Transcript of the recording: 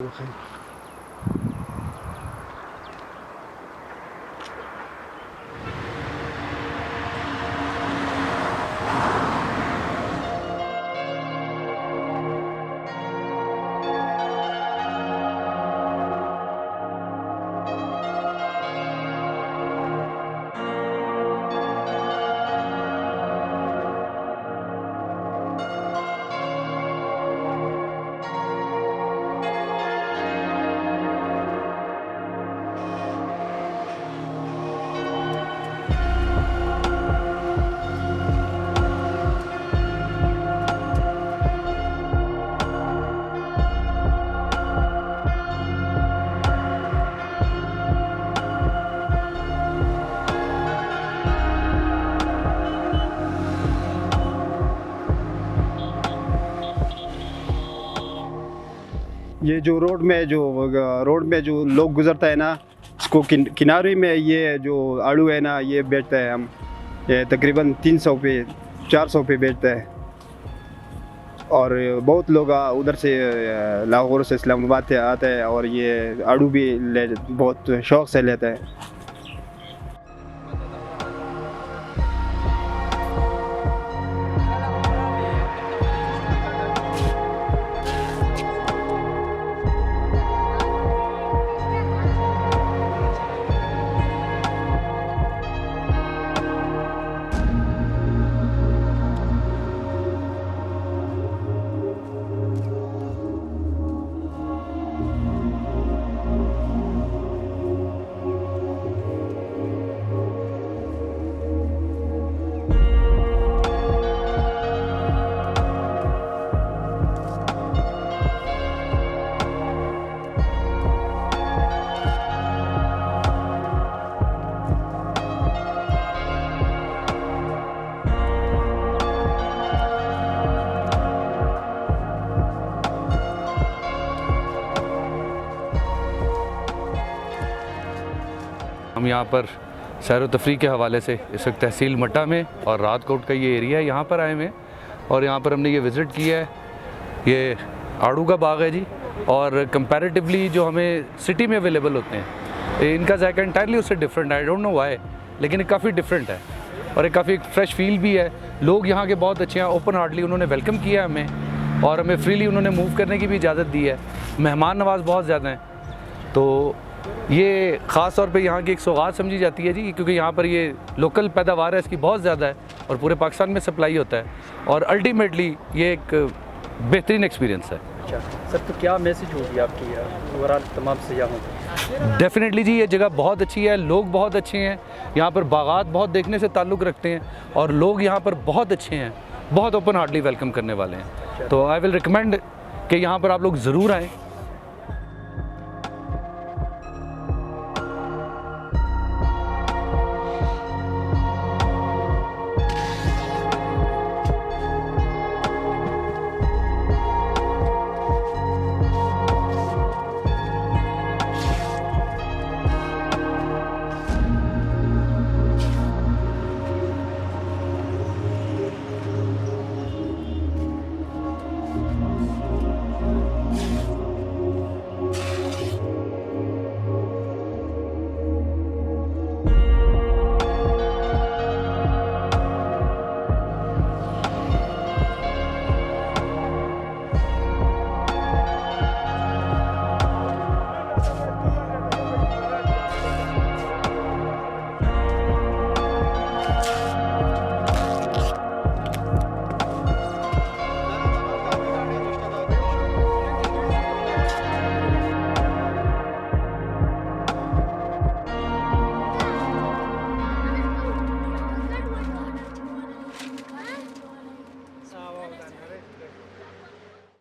ये जो रोड में जो लोग गुजरता है ना, इसको किनारे में ये जो आड़ू है ना, ये बेचते हैं हम। ये तकरीबन 300 पे 400 पे बेचते हैं। और बहुत लोग उधर से लाहौर से इस्लामाबाद से आते हैं और ये आड़ू भी बहुत शौक़ से लेते हैं। हम यहाँ पर सैर व तफरी के हवाले से इस वक्त तहसील मट्टा में और रातकोट का ये एरिया है, यहाँ पर आए हुए हैं और यहाँ पर हमने ये विज़िट किया है। ये आड़ू का बाग है जी, और कंपैरेटिवली जो हमें सिटी में अवेलेबल होते हैं, इनका जायका इंटायरली उससे डिफरेंट है। आई डोंट नो व्हाई, लेकिन ये काफ़ी डिफरेंट है और एक काफ़ी फ्रेश फील भी है। लोग यहाँ के बहुत अच्छे हैं, ओपन हार्टली उन्होंने वेलकम किया हमें और हमें फ्रीली उन्होंने मूव करने की भी इजाज़त दी है। मेहमान नवाज बहुत ज़्यादा हैं, तो ये ख़ास तौर पे यहाँ की एक सौगात समझी जाती है जी, क्योंकि यहाँ पर ये लोकल पैदावार है, इसकी बहुत ज़्यादा है और पूरे पाकिस्तान में सप्लाई होता है और अल्टीमेटली ये एक बेहतरीन एक्सपीरियंस है। अच्छा सर, तो क्या मैसेज होगी आपकी ओवरऑल तमाम सयाहों को? डेफिनेटली जी, ये जगह बहुत अच्छी है, लोग बहुत अच्छे हैं, यहाँ पर बागात बहुत देखने से ताल्लुक़ रखते हैं और लोग यहाँ पर बहुत अच्छे हैं, बहुत ओपन हार्टली वेलकम करने वाले हैं। तो आई विल रिकमेंड कि यहाँ पर आप लोग ज़रूर आएँ